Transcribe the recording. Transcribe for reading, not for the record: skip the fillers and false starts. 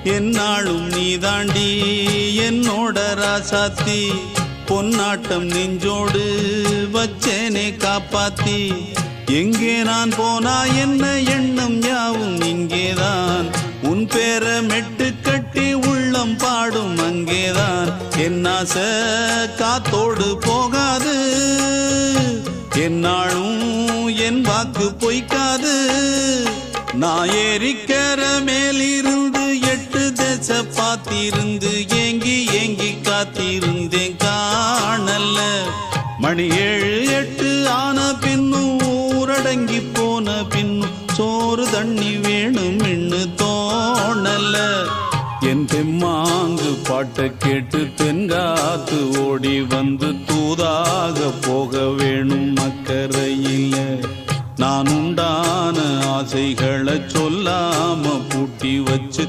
என்னாலும் நீ தாண்டி என்னோட ராசாத்தி பொன்னாட்டம் நெஞ்சோடு வச்சேனே காப்பாத்தி எங்கே நான் போனா என்ன எண்ணம் யாவும் இங்கேதான் உன் பேர மெட்டு கட்டி உள்ளம் பாடும் அங்கேதான் என்னாச காத்தோடு போகாது என்னாலும் என் வாக்கு பொய்க்காது நான் ஏறிக்கர மேலிருந்து 8 தேச பார்த்திருந்து ஏங்கி ஏங்கி காத்திருந்தேன் காணல்ல மணி 7 8 ஆன பின்னும் ஊரடங்கி போன பின்னும் சோறு தண்ணி வேணும் இன்னு தோணல்ல என் தெம்மாங்கு பாட்டை கேட்டு தென்காத்து ஓடி வந்து தூதாக போக வேணும் அக்கறையில நான் உண்டான ஆசைகளை சொல்லாம பூட்டி வச்சு